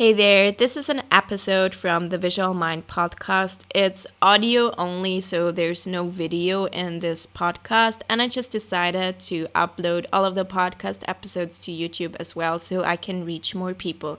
Hey there, this is an episode from the Visual Mind podcast. It's audio only, so there's no video in this podcast. And I just decided to upload all of the podcast episodes to YouTube as well so I can reach more people.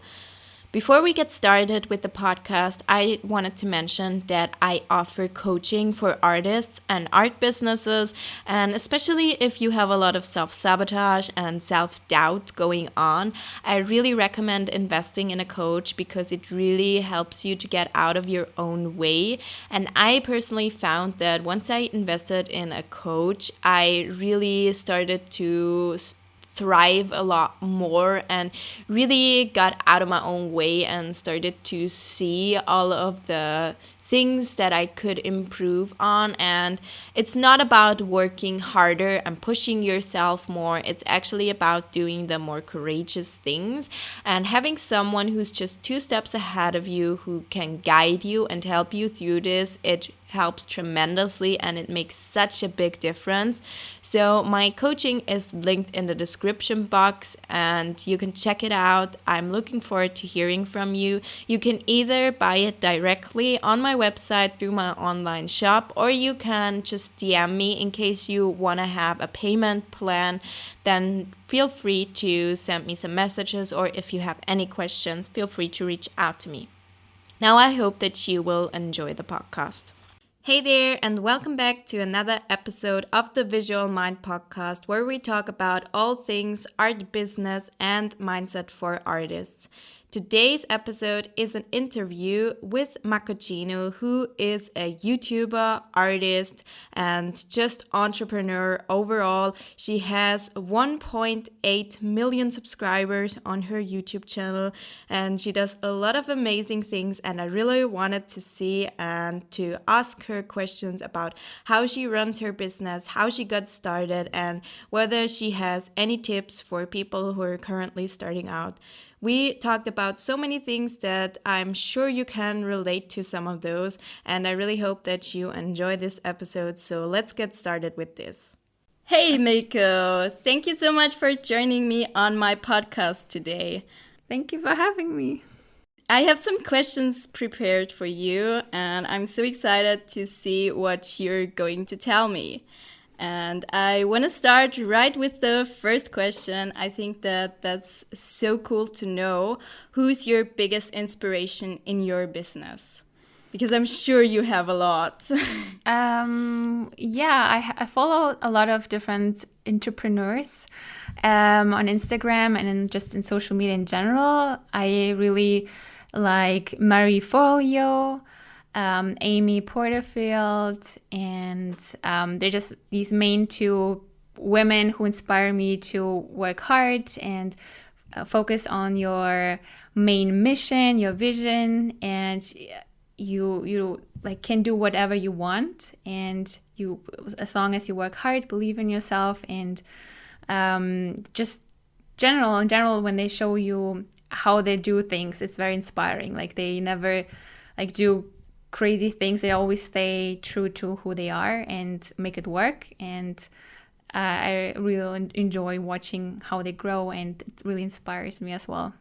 Before we get started with the podcast, I wanted to mention that I offer coaching for artists and art businesses, and especially if you have a lot of self-sabotage and self-doubt going on, I really recommend investing in a coach because it really helps you to get out of your own way. And I personally found that once I invested in a coach, I really started to thrive a lot more and really got out of my own way and started to see all of the things that I could improve on. And it's not about working harder and pushing yourself more. It's actually about doing the more courageous things and having someone who's just 2 steps ahead of you who can guide you and help you through this. It helps tremendously and it makes such a big difference. So my coaching is linked in the description box and you can check it out. I'm looking forward to hearing from you. You can either buy it directly on my website through my online shop, or you can just DM me in case you want to have a payment plan. Then feel free to send me some messages, or if you have any questions, feel free to reach out to me. Now I hope that you will enjoy the podcast. Hey there, and welcome back to another episode of the Visual Mind podcast, where we talk about all things art business and mindset for artists. Today's episode is an interview with Makoccino, who is a YouTuber, artist, and just entrepreneur overall. She has 1.8 million subscribers on her YouTube channel, and she does a lot of amazing things, and I really wanted to see and to ask her questions about how she runs her business, how she got started, and whether she has any tips for people who are currently starting out. We talked about so many things that I'm sure you can relate to some of those, and I really hope that you enjoy this episode. So let's get started with this. Hey, Mako, thank you so much for joining me on my podcast today. Thank you for having me. I have some questions prepared for you, and I'm so excited to see what you're going to tell me. And I want to start right with the first question. I think that that's so cool to know. Who's your biggest inspiration in your business? Because I'm sure you have a lot. I follow a lot of different entrepreneurs on Instagram and just in social media in general. I really like Marie Forleo, Amy Porterfield, and they're just these main 2 women who inspire me to work hard and focus on your main mission, your vision, and you like can do whatever you want, and you, as long as you work hard, believe in yourself, and just in general when they show you how they do things, it's very inspiring. Like they never do crazy things. They always stay true to who they are and make it work. And I really enjoy watching how they grow, and it really inspires me as well.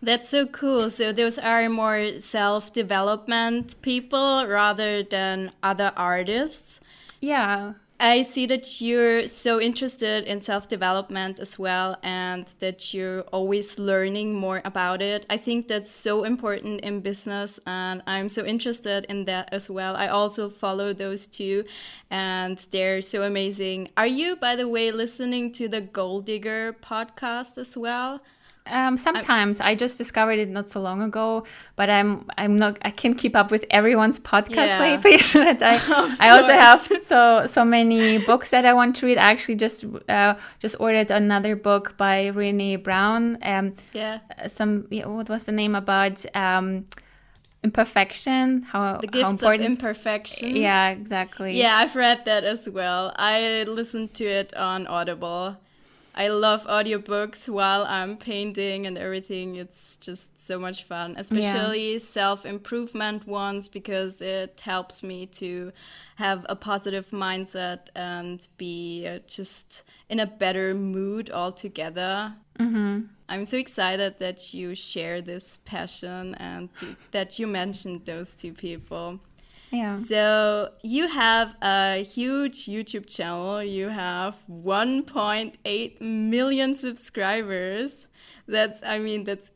That's so cool. So those are more self-development people rather than other artists. Yeah. I see that you're so interested in self-development as well, and that you're always learning more about it. I think that's so important in business, and I'm so interested in that as well. I also follow those 2, and they're so amazing. Are you, by the way, listening to the Gold Digger podcast as well? Sometimes I just discovered it not so long ago, but I can't keep up with everyone's podcast lately. So that I also have so many books that I want to read. I actually just ordered another book by Renee Brown. What was the name about imperfection? The Gifts of Imperfection. Yeah, exactly. Yeah, I've read that as well. I listened to it on Audible. I love audiobooks while I'm painting and everything. It's just so much fun, especially self-improvement ones, because it helps me to have a positive mindset and be just in a better mood altogether. Mm-hmm. I'm so excited that you share this passion and that you mentioned those two people. Yeah. So you have a huge YouTube channel. You have 1.8 million subscribers. That's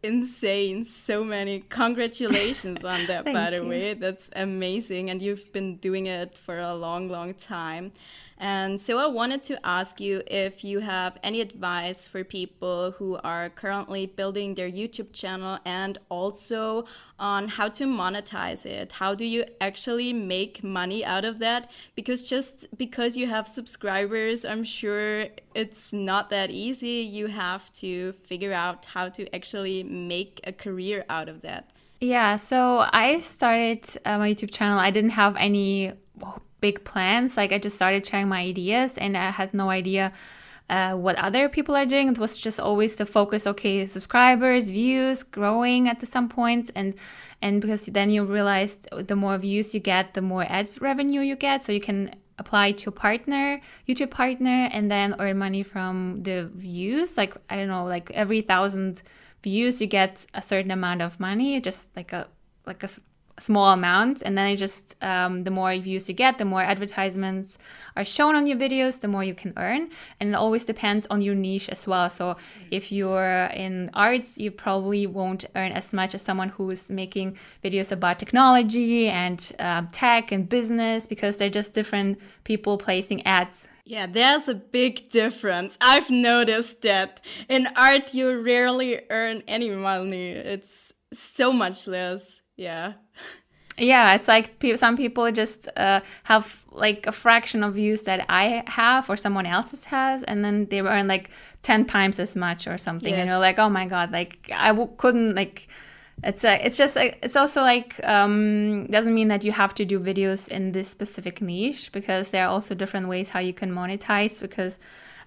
insane. So many. Congratulations on that, by Thank the you. way. That's amazing. And you've been doing it for a long, long time. And so I wanted to ask you if you have any advice for people who are currently building their YouTube channel and also on how to monetize it. How do you actually make money out of that? Because just because you have subscribers, I'm sure it's not that easy. You have to figure out how to actually make a career out of that. Yeah, so I started my YouTube channel. I didn't have any big plans. Like I just started sharing my ideas and I had no idea what other people are doing. It was just always the focus, okay, subscribers, views, growing at some point. And because then you realize the more views you get, the more ad revenue you get. So you can apply to partner, YouTube partner, and then earn money from the views. Like, I don't know, like every 1,000 views, you get a certain amount of money, just like a small amount, and then it just the more views you get, the more advertisements are shown on your videos, the more you can earn. And it always depends on your niche as well. So if you're in arts, you probably won't earn as much as someone who is making videos about technology and tech and business, because they're just different people placing ads. Yeah, there's a big difference. I've noticed that in art you rarely earn any money. It's so much less. Yeah. Yeah, it's like some people just have like a fraction of views that I have or someone else's has, and then they earn like 10 times as much or something. Yes. And you're like, oh my God, like couldn't like. It's also like doesn't mean that you have to do videos in this specific niche, because there are also different ways how you can monetize. Because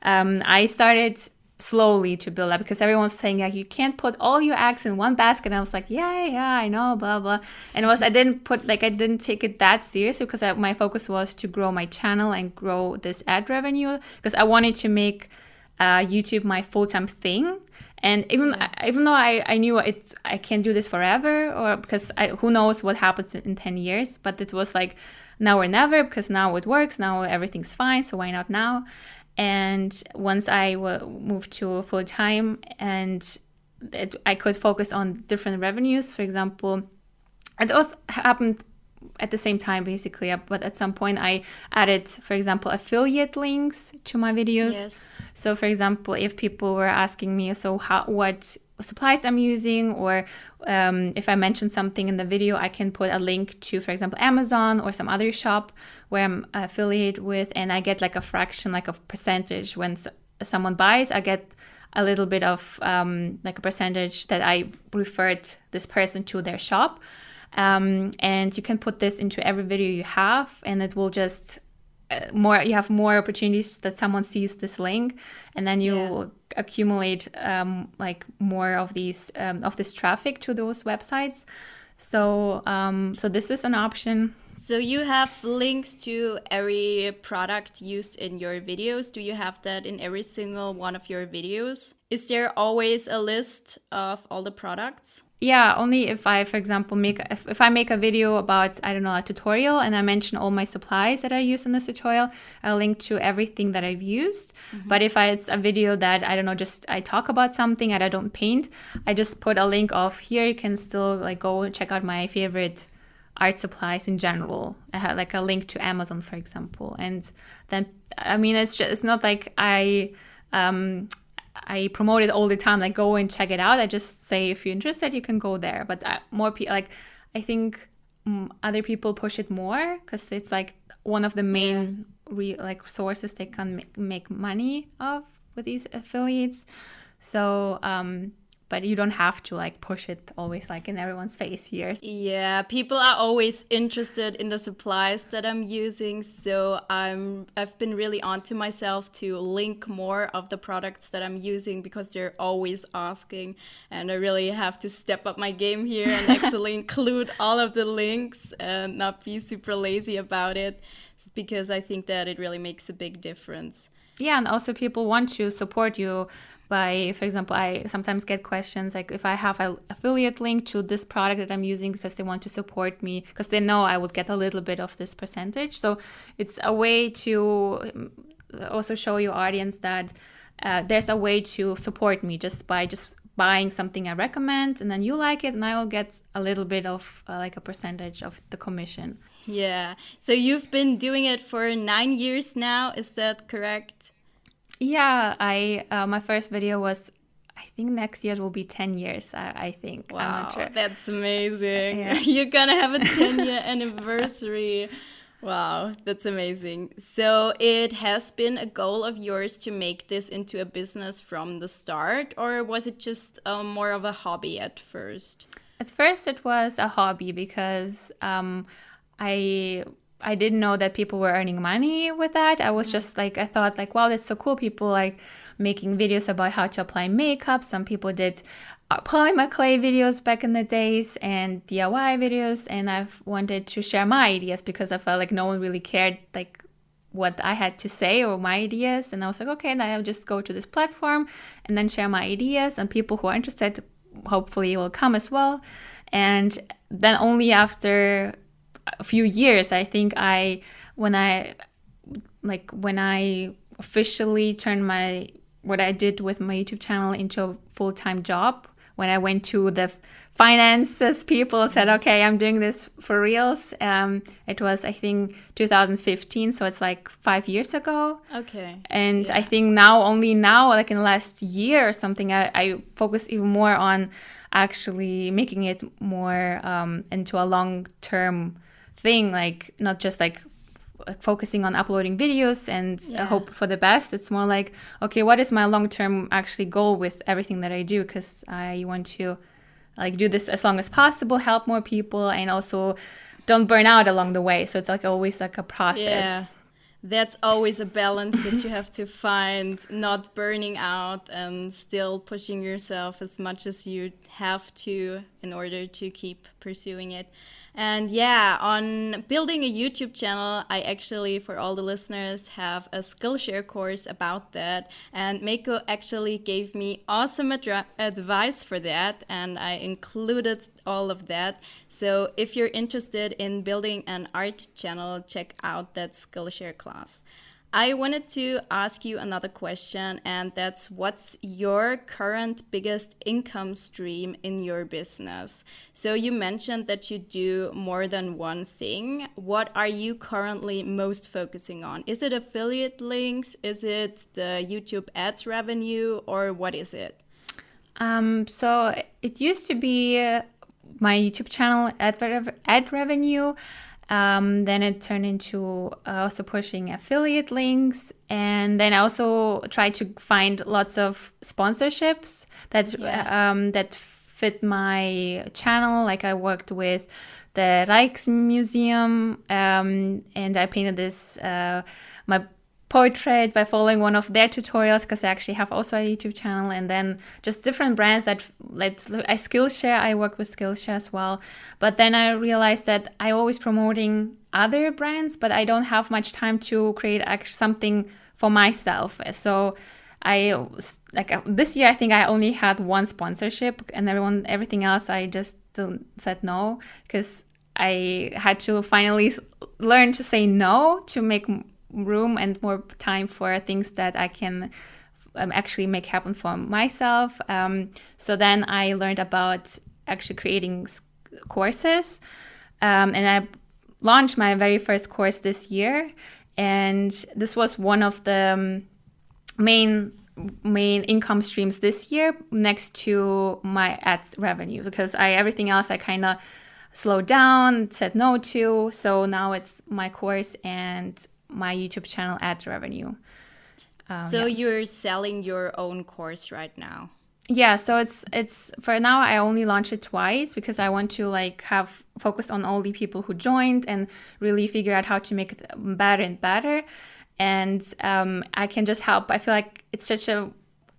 I started slowly to build up, because everyone's saying like you can't put all your eggs in one basket, and I was like yeah I know, blah blah. And I didn't take it that seriously, because my focus was to grow my channel and grow this ad revenue, because I wanted to make YouTube my full-time thing. And even though I knew I can't do this forever, or because who knows what happens in 10 years, but it was like now or never, because now it works, now everything's fine, so why not now? And once I moved to full time, and I could focus on different revenues, for example, it also happened at the same time basically, but at some point I added, for example, affiliate links to my videos. Yes. So for example, if people were asking me, so what supplies I'm using, or if I mention something in the video, I can put a link to, for example, Amazon or some other shop where I'm affiliated with, and I get like a fraction, like a percentage. When someone buys, I get a little bit of like a percentage that I referred this person to their shop. And you can put this into every video you have, and it will just you have more opportunities that someone sees this link, and then you accumulate like more of these of this traffic to those websites. So so this is an option. So you have links to every product used in your videos. Do you have that in every single one of your videos? Is there always a list of all the products? Yeah, only if I, for example, if I make a video about, I don't know, a tutorial, and I mention all my supplies that I use in this tutorial, I'll link to everything that I've used. Mm-hmm. But if it's a video that, I don't know, just I talk about something and I don't paint, I just put a link of here. You can still like go and check out my favorite art supplies in general. I have like a link to Amazon, for example. And then, I mean, it's not like I promote it all the time, like go and check it out. I just say, if you're interested, you can go there. But more people, like, I think other people push it more, because it's like one of the main sources they can make money of with these affiliates. So but you don't have to like push it always like in everyone's face here. Yeah, people are always interested in the supplies that I'm using, so I've been really onto myself to link more of the products that I'm using, because they're always asking, and I really have to step up my game here and actually include all of the links and not be super lazy about it, because I think that it really makes a big difference. Yeah, and also people want to support you by, for example, I sometimes get questions like if I have an affiliate link to this product that I'm using because they want to support me, because they know I would get a little bit of this percentage. So it's a way to also show your audience that there's a way to support me just by just buying something I recommend, and then you like it, and I will get a little bit of like a percentage of the commission. Yeah. So you've been doing it for 9 years now, is that correct? Yeah, I my first video was, I think next year it will be 10 years, I think. I'm Wow, not sure. that's amazing. Yeah. You're gonna have a 10-year anniversary. Wow, that's amazing. So it has been a goal of yours to make this into a business from the start, or was it just more of a hobby at first? At first, it was a hobby because I I didn't know that people were earning money with that. I was just like, I thought like, wow, that's so cool. People like making videos about how to apply makeup. Some people did polymer clay videos back in the days and DIY videos. And I've wanted to share my ideas because I felt like no one really cared like what I had to say or my ideas. And I was like, okay, then I'll just go to this platform and then share my ideas, and people who are interested hopefully will come as well. And then only after a few years, I think when I officially turned what I did with my YouTube channel into a full-time job, when I went to the finances people said, okay, I'm doing this for reals. It was, I think, 2015, so it's like 5 years ago. Okay. And Yeah. I think only now, like in the last year or something, I focus even more on actually making it more into a long-term thing, like not just like focusing on uploading videos and hope for the best. It's more like, okay, what is my long-term actually goal with everything that I do? Because I want to like do this as long as possible, help more people, and also don't burn out along the way. So it's like always like a process. Yeah. That's always a balance that you have to find, not burning out and still pushing yourself as much as you have to in order to keep pursuing it. And yeah, on building a YouTube channel, I actually, for all the listeners, have a Skillshare course about that. And Mako actually gave me awesome advice for that, and I included all of that. So if you're interested in building an art channel, check out that Skillshare class. I wanted to ask you another question, and that's, what's your current biggest income stream in your business? So you mentioned that you do more than one thing. What are you currently most focusing on? Is it affiliate links? Is it the YouTube ads revenue, or what is it? So it used to be my YouTube channel ad revenue. Then it turned into also pushing affiliate links, and then I also tried to find lots of sponsorships that fit my channel. Like I worked with the Rijksmuseum, and I painted this my portrait by following one of their tutorials, because I actually have also a YouTube channel. And then just different brands I Skillshare, I work with Skillshare as well. But then I realized that I always promoting other brands, but I don't have much time to create something for myself. So this year I think I only had one sponsorship, and everything else I just said no, because I had to finally learn to say no to make room and more time for things that I can actually make happen for myself. So then I learned about actually creating courses, and I launched my very first course this year, and this was one of the main income streams this year, next to my ads revenue, because everything else I kind of slowed down, said no to. So now it's my course and my YouTube channel ad revenue. You're selling your own course right now? Yeah, so it's for now I only launched it twice, because I want to like have focus on all the people who joined and really figure out how to make it better and better. And I can just help. I feel like it's such a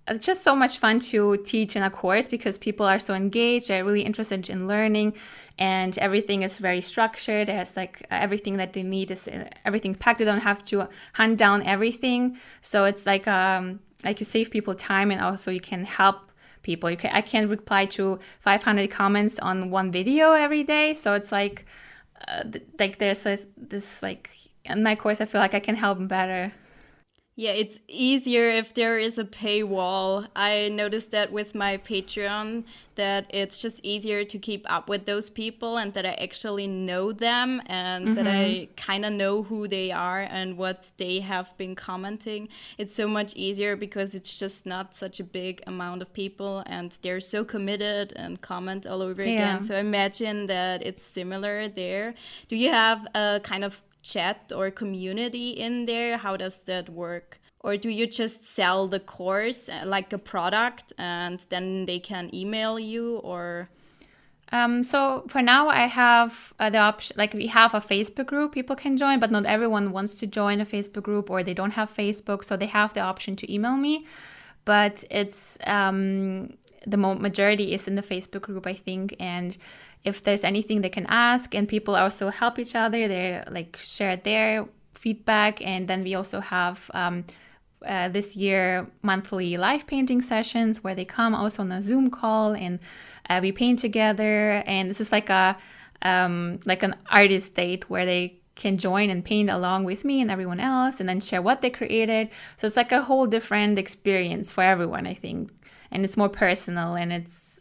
it's just so much fun to teach in a course because people are so engaged, they're really interested in learning, and everything is very structured. It has like everything that they need is everything packed. They don't have to hunt down everything. So it's like you save people time, and also you can help people. I can reply to 500 comments on one video every day. So it's like there's this like in my course, I feel like I can help them better. Yeah, it's easier if there is a paywall. I noticed that with my Patreon, that it's just easier to keep up with those people and that I actually know them and that I kind of know who they are and what they have been commenting. It's so much easier because it's just not such a big amount of people and they're so committed and comment all over again. So I imagine that it's similar there. Do you have a kind of chat or community in there? How does that work? Or do you just sell the course like a product and then they can email you? Or so for now I have the option, like we have a Facebook group people can join, but not everyone wants to join a Facebook group or they don't have Facebook, so they have the option to email me. But it's the majority is in the Facebook group, I think, and if there's anything they can ask, and people also help each other, they like share their feedback. And then we also have this year monthly live painting sessions where they come also on a Zoom call and we paint together. And this is like an artist date where they can join and paint along with me and everyone else and then share what they created. So it's like a whole different experience for everyone, I think. And it's more personal, and it's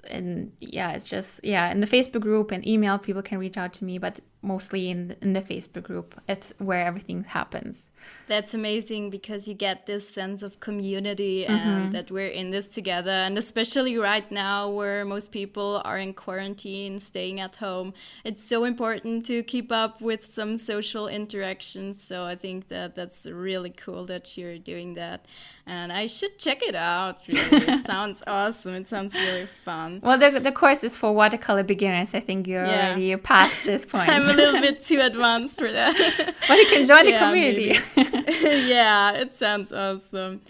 just in the Facebook group and email, people can reach out to me, but mostly in the Facebook group, it's where everything happens. That's amazing because you get this sense of community and that we're in this together. And especially right now where most people are in quarantine, staying at home, it's so important to keep up with some social interactions. So I think that that's really cool that you're doing that. And I should check it out, really. It sounds awesome. It sounds really fun. Well, the course is for watercolor beginners. I think you're already past this point. I'm a little bit too advanced for that. But you can join the community. Yeah, it sounds awesome.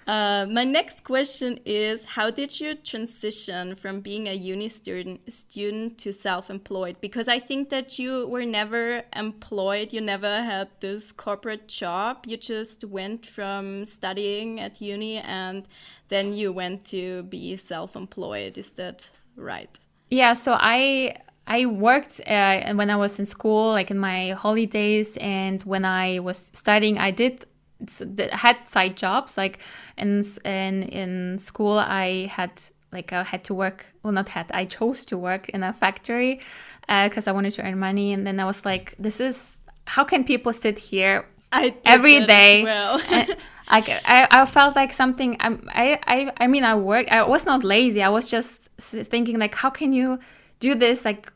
My next question is, how did you transition from being a uni student to self-employed? Because I think that you were never employed. You never had this corporate job. You just went from studying at uni and then you went to be self-employed. Is that right? Yeah, so I worked when I was in school, like in my holidays, and when I was studying, I had side jobs. Like in school, I had to work. Well, not had. I chose to work in a factory because I wanted to earn money. And then I was like, how can people sit here every day? Well. I felt like something. I mean, I worked. I was not lazy. I was just thinking like, how can you do this like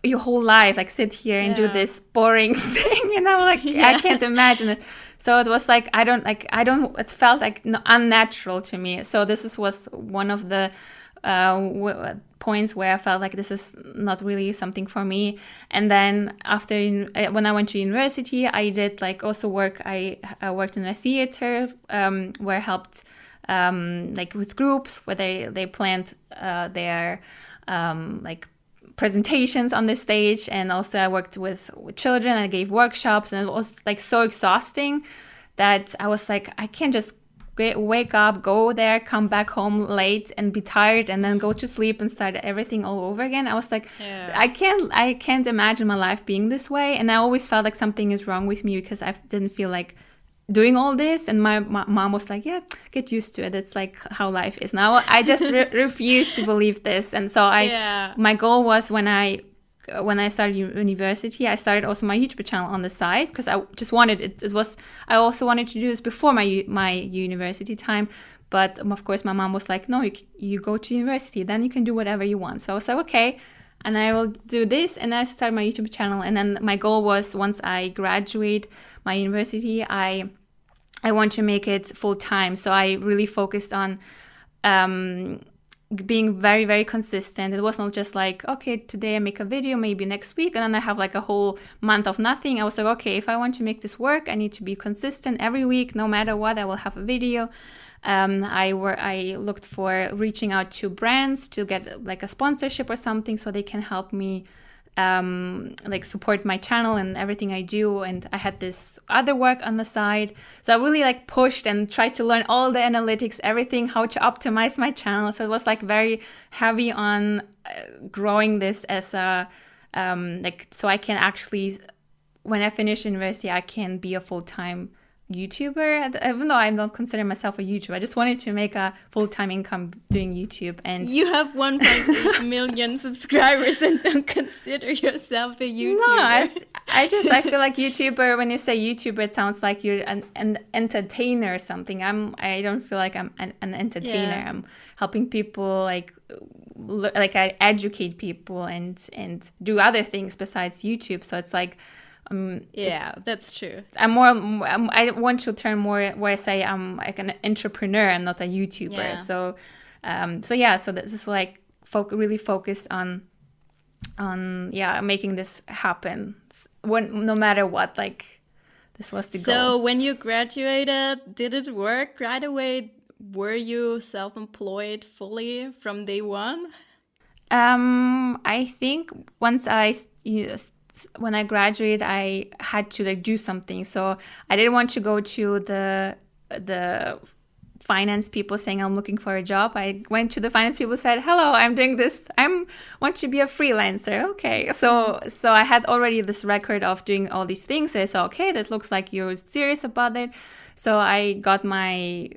your whole life, like sit here and do this boring thing, like I can't imagine it. So it was like it felt like unnatural to me. So was one of the points where I felt like this is not really something for me. And then after when I went to university, I did like also work. I worked in a theater where I helped like with groups where they planned their like presentations on the stage, and also I worked with children. I gave workshops, and it was like so exhausting that I was like, I can't just wake up, go there, come back home late and be tired and then go to sleep and start everything all over again. I was like, I can't imagine my life being this way. And I always felt like something is wrong with me because I didn't feel like doing all this. And my mom was like, yeah, get used to it. It's like how life is now. I just refused to believe this. And so my goal was when I started university, I started also my YouTube channel on the side because I just wanted it. I also wanted to do this before my university time. But of course, my mom was like, no, you go to university, then you can do whatever you want. So I was like, okay. And I will do this. And I started my YouTube channel. And then my goal was once I graduate my university, I want to make it full time. So I really focused on being very, very consistent. It was not just like, okay, today I make a video, maybe next week, and then I have like a whole month of nothing. I was like, okay, if I want to make this work, I need to be consistent every week. No matter what, I will have a video. I looked for reaching out to brands to get like a sponsorship or something so they can help me like support my channel and everything I do. And I had this other work on the side, so I really like pushed and tried to learn all the analytics, everything, how to optimize my channel. So it was like very heavy on growing this as a like, so I can actually, when I finish university, I can be a full-time YouTuber, even though I don't consider myself a YouTuber. I just wanted to make a full-time income doing YouTube. And you have 1.8 million subscribers and don't consider yourself a YouTuber. No, I feel like YouTuber, when you say YouTuber, it sounds like you're an entertainer or something. I don't feel like I'm an entertainer. Yeah. I'm helping people, like I educate people and do other things besides YouTube. So it's like, yeah, that's true. I want to turn more where I say I'm like an entrepreneur. I'm not a YouTuber. Yeah. So this is like really focused on making this happen. No matter what, like this was the goal. So when you graduated, did it work right away? Were you self-employed fully from day one? I think when I graduated, I had to like do something. So I didn't want to go to the finance people saying I'm looking for a job. I went to the finance people, said, "Hello, I'm doing this. Want to be a freelancer." Okay, so I had already this record of doing all these things. So I said, "Okay, that looks like you're serious about it." So I got my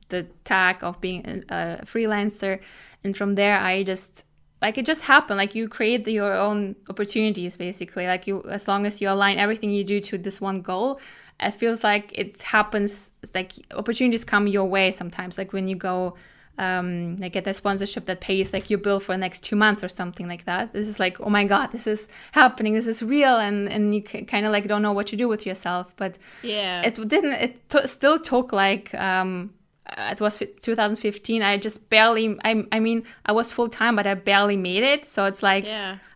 the tag of being a freelancer, and from there it just happened. Like you create your own opportunities, basically. Like as long as you align everything you do to this one goal, it feels like it happens. It's like opportunities come your way sometimes. Like when you go, like get a sponsorship that pays like your bill for the next 2 months or something like that. This is like, oh my God, this is happening. This is real, and you kind of like don't know what to do with yourself. But yeah, it didn't. Still took like. It was 2015. I just barely, I mean, I was full time, but I barely made it. So it's like,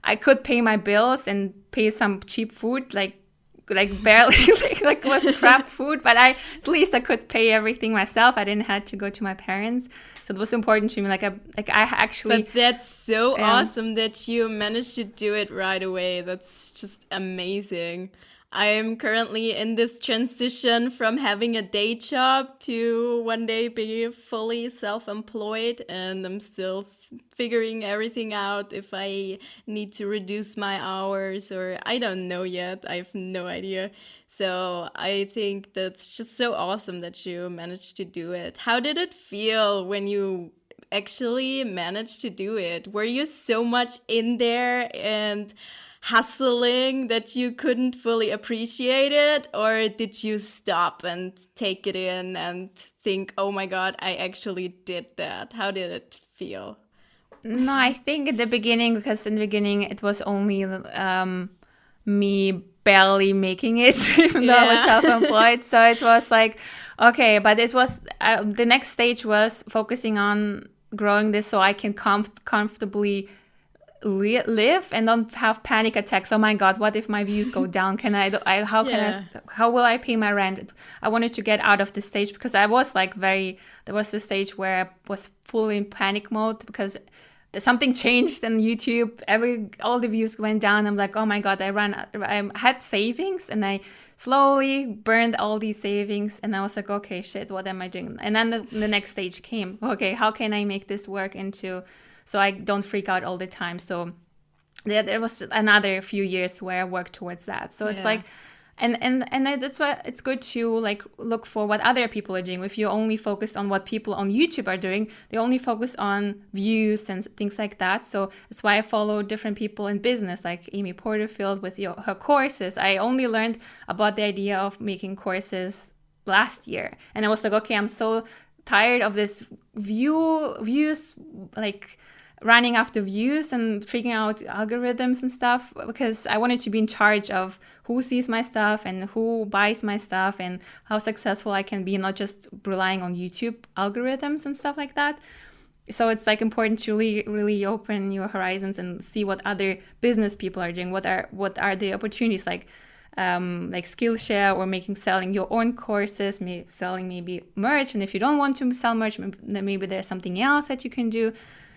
I could pay my bills and pay some cheap food, like barely, like was crap food, but at least I could pay everything myself. I didn't have to go to my parents. So it was important to me. I actually. But that's so awesome that you managed to do it right away. That's just amazing. I am currently in this transition from having a day job to one day be fully self-employed, and I'm still figuring everything out if I need to reduce my hours, or I don't know yet. I have no idea. So I think that's just so awesome that you managed to do it. How did it feel when you actually managed to do it? Were you so much in there and hustling that you couldn't fully appreciate it, or did you stop and take it in and think, oh my God, I actually did that? How did it feel? No, I think at the beginning, because in the beginning it was only me barely making it, even though I was self-employed. So it was like, okay, but it was the next stage was focusing on growing this so I can comfortably live and don't have panic attacks. Oh my God, what if my views go down? How will I pay my rent? I wanted to get out of this stage, because I was like there was this stage where I was fully in panic mode because something changed on YouTube. All the views went down. I'm like, oh my God, I had savings and I slowly burned all these savings, and I was like, okay, shit, what am I doing? And then the next stage came. Okay, how can I make this work so I don't freak out all the time? So there was another few years where I worked towards that. So it's like, and that's why it's good to like look for what other people are doing. If you only focus on what people on YouTube are doing, they only focus on views and things like that. So that's why I follow different people in business, like Amy Porterfield with her courses. I only learned about the idea of making courses last year, and I was like, okay, I'm so tired of this views, like running after views and freaking out algorithms and stuff, because I wanted to be in charge of who sees my stuff and who buys my stuff and how successful I can be, not just relying on YouTube algorithms and stuff like that. So it's like important to really open your horizons and see what other business people are doing. What are the opportunities, like Skillshare, or selling your own courses, selling maybe merch. And if you don't want to sell merch, then maybe there's something else that you can do.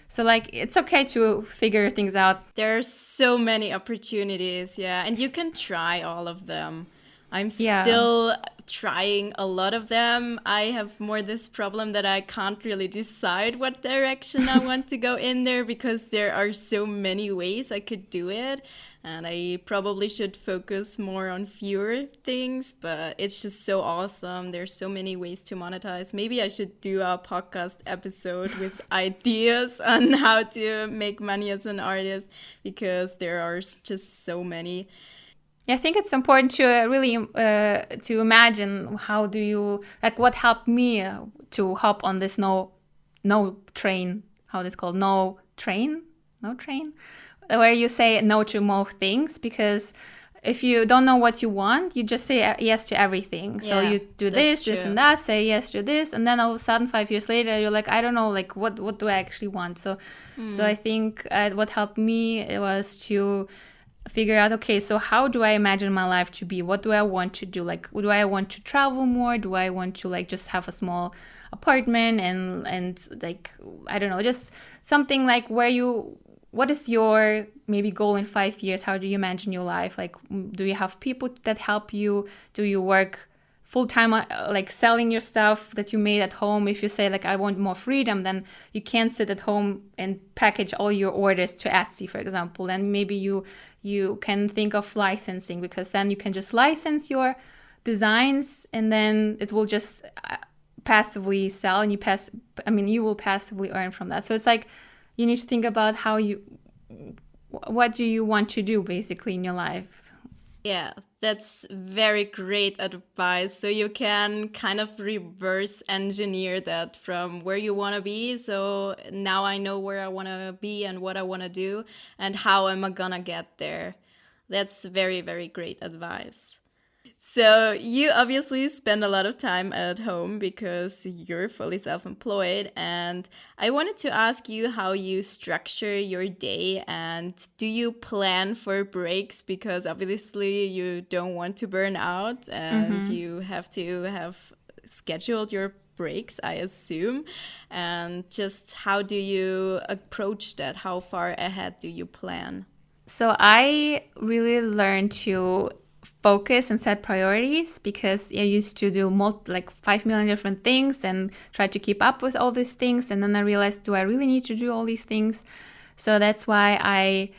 So like it's okay to figure things out. There are so many opportunities, yeah, and you can try all of them. I'm Yeah. still trying a lot of them. I have more this problem that I can't really decide what direction I want to go in there because there are so many ways I could do it. And I probably should focus more on fewer things, but it's just so awesome. There's so many ways to monetize. Maybe I should do a podcast episode with ideas on how to make money as an artist because there are just so many. I think it's important to really to imagine how do you, like, what helped me to hop on this no train, how this called, no train, where you say no to more things, because if you don't know what you want, you just say yes to everything. So you do this and that, say yes to this, and then all of a sudden 5 years later you're like, I don't know, like what do I actually want? So I think what helped me, it was to figure out, okay, so how do I imagine my life to be? What do I want to do? Like, do I want to travel more? Do I want to like just have a small apartment and like, I don't know, just something like what is your maybe goal in 5 years? How do you imagine your life? Like, do you have people that help you? Do you work full-time, like selling your stuff that you made at home? If you say like, I want more freedom, then you can't sit at home and package all your orders to Etsy, for example. And maybe you can think of licensing, because then you can just license your designs and then it will just passively sell, and you will passively earn from that. So it's like, you need to think about what do you want to do basically in your life. Yeah, that's very great advice. So you can kind of reverse engineer that from where you want to be. So now I know where I want to be and what I want to do and how am I gonna get there. That's very, very great advice. So you obviously spend a lot of time at home because you're fully self-employed, and I wanted to ask you how you structure your day, and do you plan for breaks, because obviously you don't want to burn out and you have to have scheduled your breaks, I assume. And just how do you approach that? How far ahead do you plan? So I really learned to focus and set priorities, because I used to do like 5 million different things and try to keep up with all these things. And then I realized, do I really need to do all these things? So that's why I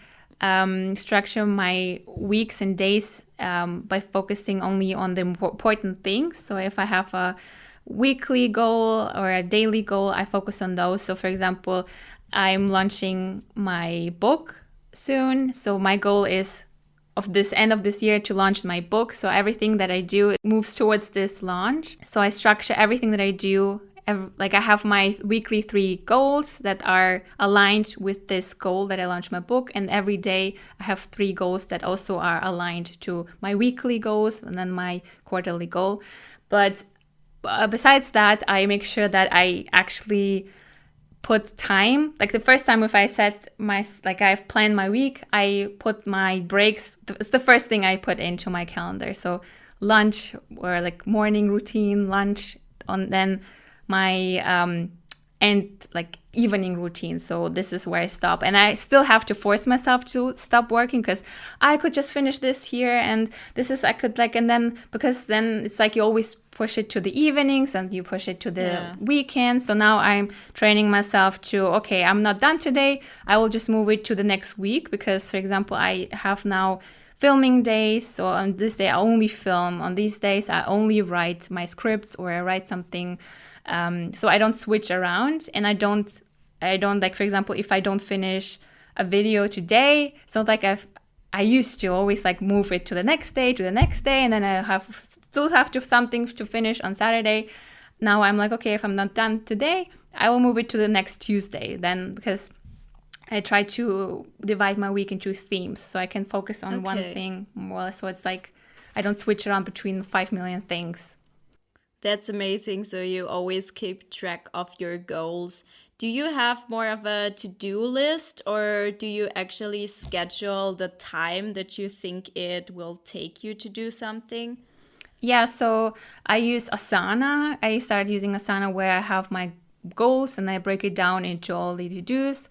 structure my weeks and days by focusing only on the important things. So if I have a weekly goal or a daily goal, I focus on those. So for example, I'm launching my book soon. So my goal is of this end of this year to launch my book. So everything that I do moves towards this launch. So I structure everything that I do. Like I have my weekly 3 goals that are aligned with this goal that I launched my book. And every day I have 3 goals that also are aligned to my weekly goals and then my quarterly goal. But besides that, I make sure that I actually put time. Like the first time, if I I've planned my week, I put my breaks. It's the first thing I put into my calendar. So lunch, or like morning routine, lunch, then my and like evening routine. So this is where I stop. And I still have to force myself to stop working, because I could just finish this here and I could like, and then, because then it's like you always push it to the evenings and you push it to the weekends. So now I'm training myself to, okay, I'm not done today. I will just move it to the next week, because for example, I have now filming days. So on this day, I only film. On these days, I only write my scripts, or I write something. So I don't switch around, and I don't like, for example, if I don't finish a video today, it's not like I used to always like move it to the next day, and then I still have something to finish on Saturday. Now I'm like, okay, if I'm not done today, I will move it to the next Tuesday then, because I try to divide my week into themes so I can focus on one thing more. So it's like I don't switch around between 5 million things. That's amazing. So you always keep track of your goals. do you have more of a to-do list, or do you actually schedule the time that you think it will take you to do something? Yeah, so I use Asana. I started using Asana where I have my goals and I break it down into all the to-dos.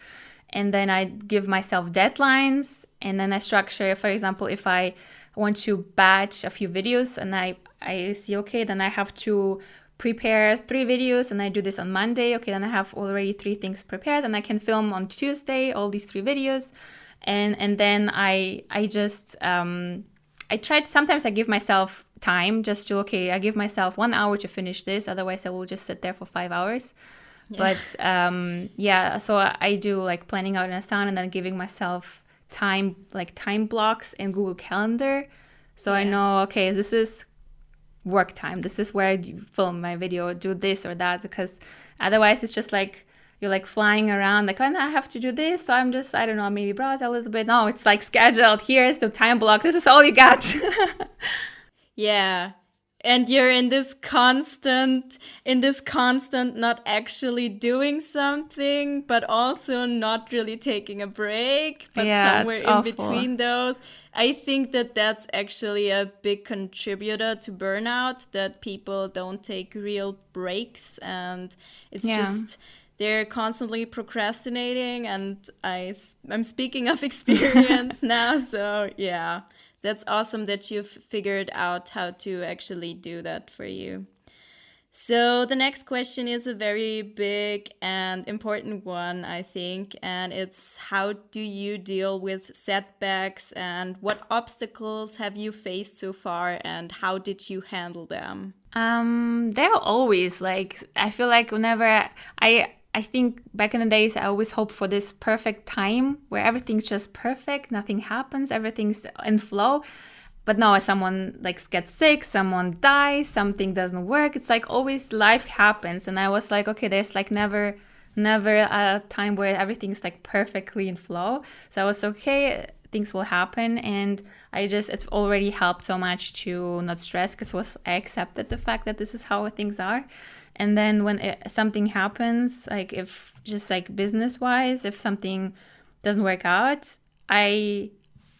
And then I give myself deadlines. And then I structure, for example, if I want to batch a few videos and I see, okay, then I have to prepare 3 videos and I do this on Monday. Okay, then I have already 3 things prepared and I can film on Tuesday all these 3 videos. And then I just, I tried, sometimes I give myself time just to, okay, I give myself 1 hour to finish this. Otherwise, I will just sit there for 5 hours. Yeah. But yeah, so I do like planning out in Asana and then giving myself time, like time blocks in Google Calendar. So I know, okay, this is work time. This is where I film my video, do this or that, because otherwise it's just like you're like flying around like, oh, I have to do this, so I'm just, I don't know, maybe browse a little bit. No, it's like scheduled. Here's the time block. This is all you got. Yeah. And you're in this constant not actually doing something, but also not really taking a break, but somewhere in between those. I think that that's actually a big contributor to burnout, that people don't take real breaks, and it's just they're constantly procrastinating. And I'm speaking of experience now, so yeah. That's awesome that you've figured out how to actually do that for you. So the next question is a very big and important one, I think, and it's, how do you deal with setbacks, and what obstacles have you faced so far, and how did you handle them? They're always like, I feel like whenever I think back in the days, I always hope for this perfect time where everything's just perfect, nothing happens, everything's in flow. But no, someone like gets sick, someone dies, something doesn't work. It's like always life happens. And I was like, okay, there's like never a time where everything's like perfectly in flow. So I was okay, things will happen. And it's already helped so much to not stress, because I accepted the fact that this is how things are. And then when something happens, like if just like business-wise, if something doesn't work out, I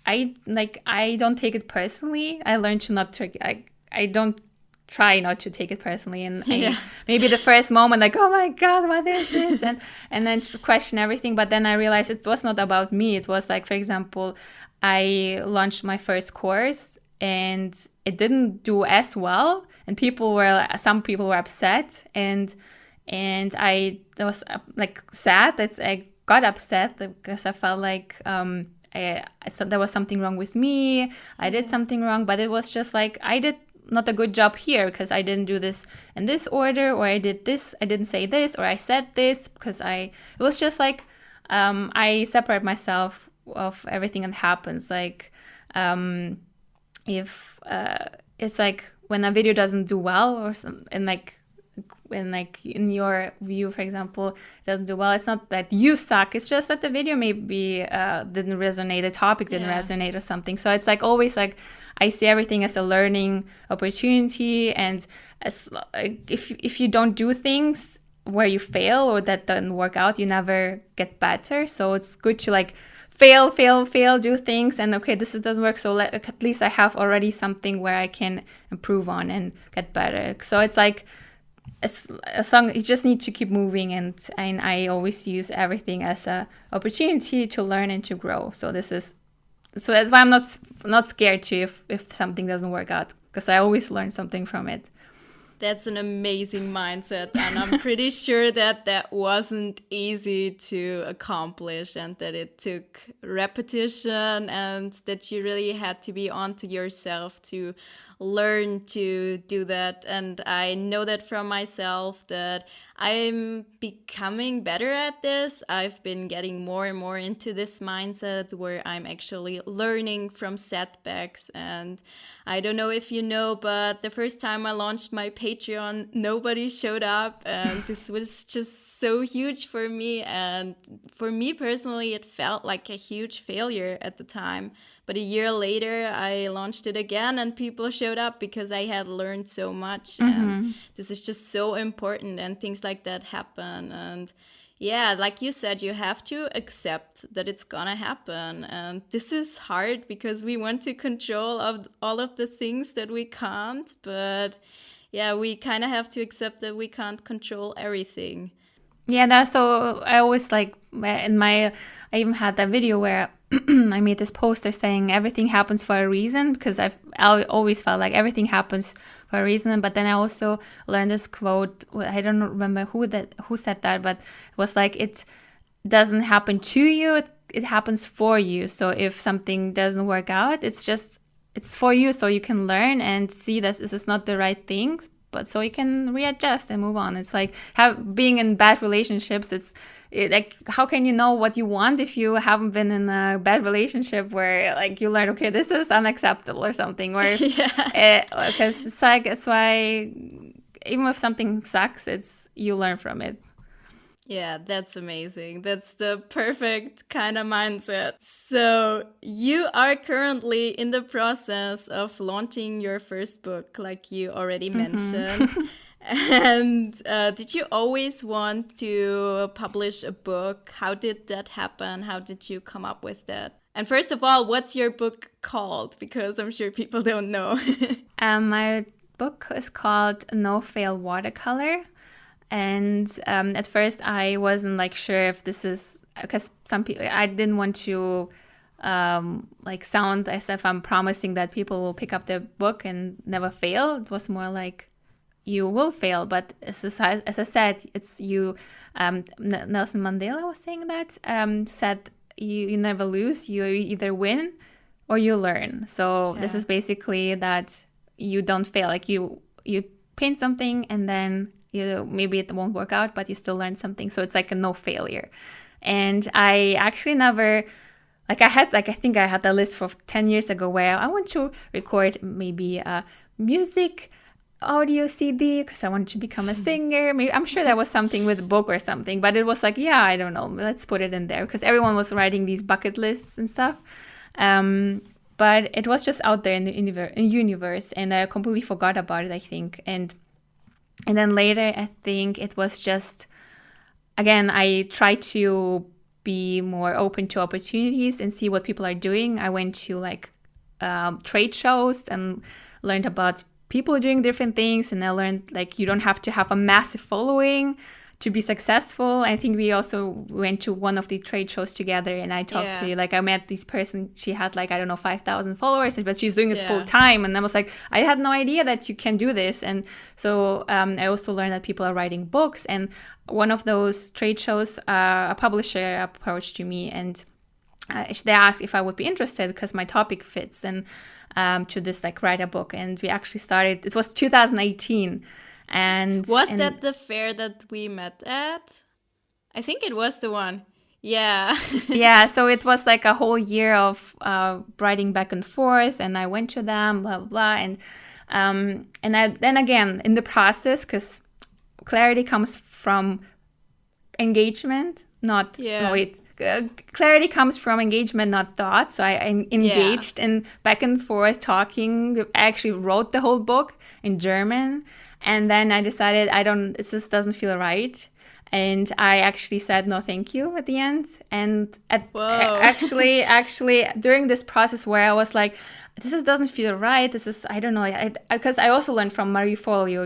don't take it personally. I learned to not take. I don't try not to take it personally. And maybe the first moment, like, oh my God, what is this? and then to question everything. But then I realized it was not about me. It was like, for example, I launched my first course and it didn't do as well, and some people were upset, and I was like sad. I got upset because I felt like I thought there was something wrong with me. I did something wrong, but it was just like I did not a good job here because I didn't do this in this order, or I did this, I didn't say this, or I said this, because it was just like I separate myself of everything that happens. Like if it's like when a video doesn't do well, or and like when like in your view, for example, it doesn't do well, it's not that you suck, it's just that the video maybe didn't resonate, the topic didn't resonate or something. So it's like always like I see everything as a learning opportunity, and if you don't do things where you fail or that doesn't work out, you never get better. So it's good to like fail, do things, and okay, this doesn't work, so at least I have already something where I can improve on and get better. So it's like a song, you just need to keep moving, and I always use everything as a opportunity to learn and to grow. So that's why I'm not scared to if something doesn't work out, because I always learn something from it. That's an amazing mindset, and I'm pretty sure that wasn't easy to accomplish, and that it took repetition, and that you really had to be onto yourself to learn to do that. And I know that from myself, that I'm becoming better at this. I've been getting more and more into this mindset where I'm actually learning from setbacks. And I don't know if you know, but the first time I launched my Patreon, nobody showed up, and this was just so huge for me. And for me personally, it felt like a huge failure at the time. But a year later, I launched it again, and people showed up because I had learned so much. And this is just so important, and things like that happen. And Yeah, like you said, you have to accept that it's gonna happen. And this is hard because we want to control of all of the things that we can't, but yeah, we kind of have to accept that we can't control everything. Yeah, that's so I always like I even had that video where I made this poster saying everything happens for a reason, because I always felt like everything happens for a reason. But then I also learned this quote. I don't remember who said that, but it was like, it doesn't happen to you, it happens for you. So if something doesn't work out, it's for you, so you can learn and see that this is not the right thing, but so you can readjust and move on. It's like being in bad relationships. Like, how can you know what you want if you haven't been in a bad relationship where like you learn, okay, this is unacceptable or something, or because it's like, it's why even if something sucks, it's you learn from it. Yeah, that's amazing. That's the perfect kind of mindset. So, you are currently in the process of launching your first book, like you already mentioned. And did you always want to publish a book? How did that happen? How did you come up with that? And first of all, what's your book called? Because I'm sure people don't know. My book is called No Fail Watercolor. And at first I wasn't like sure if this is, because some people, I didn't want to like sound as if I'm promising that people will pick up the book and never fail. It was more like, you will fail, but as I said, it's you. Nelson Mandela was saying that, said you never lose. You either win or you learn. So this is basically that you don't fail. Like you paint something and then maybe it won't work out, but you still learn something. So it's like a no failure. And I actually never, I think I had a list for 10 years ago where I want to record maybe a music audio CD because I wanted to become a singer. Maybe, I'm sure there was something with a book or something, but it was like, yeah, I don't know, let's put it in there, because everyone was writing these bucket lists and stuff. But it was just out there in the universe, and I completely forgot about it, I think. And then later, I think it was just, again, I tried to be more open to opportunities and see what people are doing. I went to like trade shows and learned about people doing different things. And I learned like you don't have to have a massive following to be successful. I think we also went to one of the trade shows together, and I talked to, like, I met this person, she had like, I don't know, 5,000 followers, but she's doing it full time. And I was like, I had no idea that you can do this. And so I also learned that people are writing books. And one of those trade shows, a publisher approached to me, and they asked if I would be interested because my topic fits, and to this, like, write a book. And we actually started, it was 2018. And that the fair that we met at? I think it was the one. Yeah. Yeah, so it was like a whole year of writing back and forth, and I went to them, blah, blah, blah. And I, then again, in the process, because clarity comes from engagement, not, clarity comes from engagement, not thought. So I engaged in back and forth talking. I actually wrote the whole book in German. And then I decided it just doesn't feel right. And I actually said no thank you at the end. And actually during this process where I was like, this doesn't feel right, this is, I don't know, because I also learned from Marie Forleo,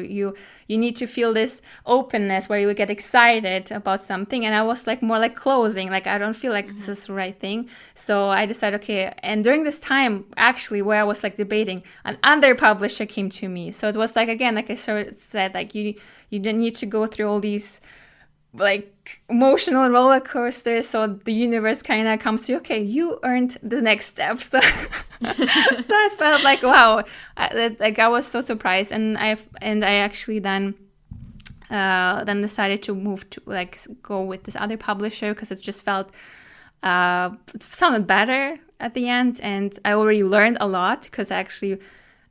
you need to feel this openness where you get excited about something. And I was like more like closing, like I don't feel like this is the right thing. So I decided, okay. And during this time, actually, where I was like debating, another publisher came to me. So it was like, again, like I said, like you didn't need to go through all these like emotional roller coasters. So the universe kind of comes to you, okay, you earned the next step. So it felt like, wow, I was so surprised. And I actually then decided to move to like go with this other publisher because it just felt it sounded better at the end. And I already learned a lot because I actually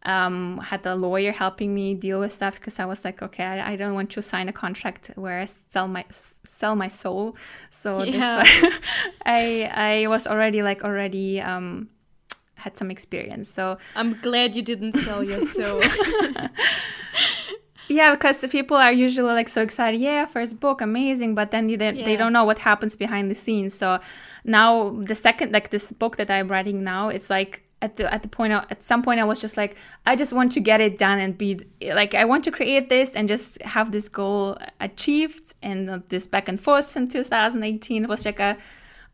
had a lawyer helping me deal with stuff, because I was like, okay, I don't want to sign a contract where I sell my soul. So I was already had some experience. So I'm glad you didn't sell your soul. Yeah, because the people are usually like so excited. Yeah, first book, amazing. But then they don't know what happens behind the scenes. So now the second, like this book that I'm writing now, it's like at some point I was just like, I just want to get it done and be like, I want to create this and just have this goal achieved. And this back and forth in 2018 was like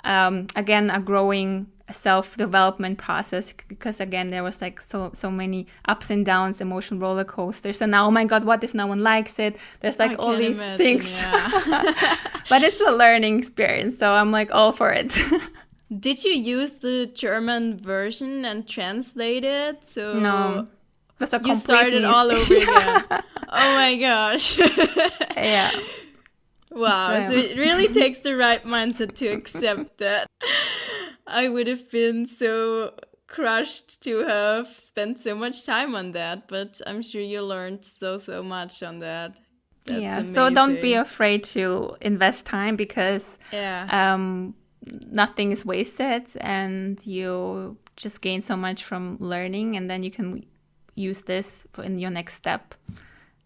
again a growing self-development process, because again there was like so many ups and downs, emotional roller coasters, and now, oh my god, what if no one likes it? There's like all these things. Yeah. But it's a learning experience, so I'm like all for it. Did you use the German version and translate it? So no, that's a you started all over again. Oh my gosh. Yeah. Wow, so it really takes the right mindset to accept that. I would have been so crushed to have spent so much time on that, but I'm sure you learned so much on that. That's amazing. So don't be afraid to invest time, because nothing is wasted, and you just gain so much from learning, and then you can use this in your next step.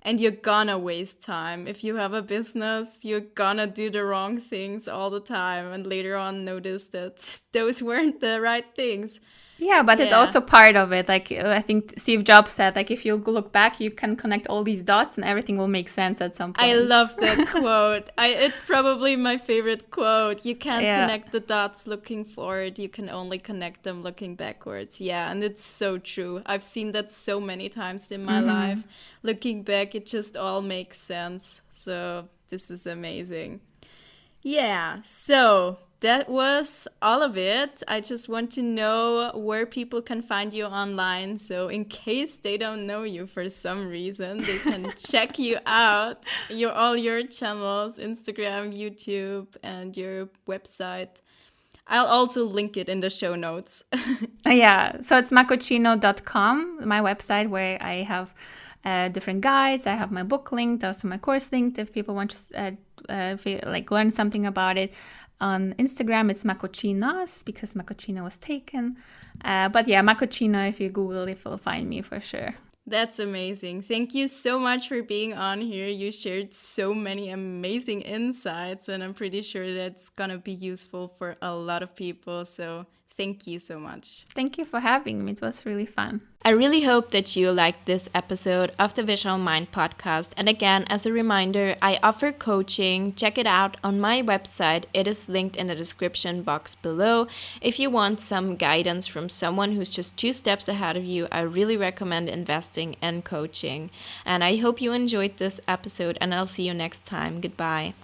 And you're gonna waste time. If you have a business, you're gonna do the wrong things all the time and later on notice that those weren't the right things. Yeah, but it's also part of it. Like I think Steve Jobs said, like if you look back, you can connect all these dots and everything will make sense at some point. I love that quote. It's probably my favorite quote. You can't connect the dots looking forward. You can only connect them looking backwards. Yeah, and it's so true. I've seen that so many times in my life. Looking back, it just all makes sense. So this is amazing. Yeah, so that was all of it. I just want to know where people can find you online. So in case they don't know you for some reason, they can check you out, all your channels, Instagram, YouTube, and your website. I'll also link it in the show notes. Yeah, so it's makoccino.com, my website, where I have different guides. I have my book linked, also my course linked if people want to learn something about it. On Instagram, it's Makoccinos, because Makoccino was taken. But yeah, Makoccino, if you Google it, you'll find me for sure. That's amazing. Thank you so much for being on here. You shared so many amazing insights, and I'm pretty sure that's going to be useful for a lot of people. So thank you so much. Thank you for having me. It was really fun. I really hope that you liked this episode of the Visual Mind podcast. And again, as a reminder, I offer coaching. Check it out on my website. It is linked in the description box below. If you want some guidance from someone who's just 2 steps ahead of you, I really recommend investing in coaching. And I hope you enjoyed this episode, and I'll see you next time. Goodbye.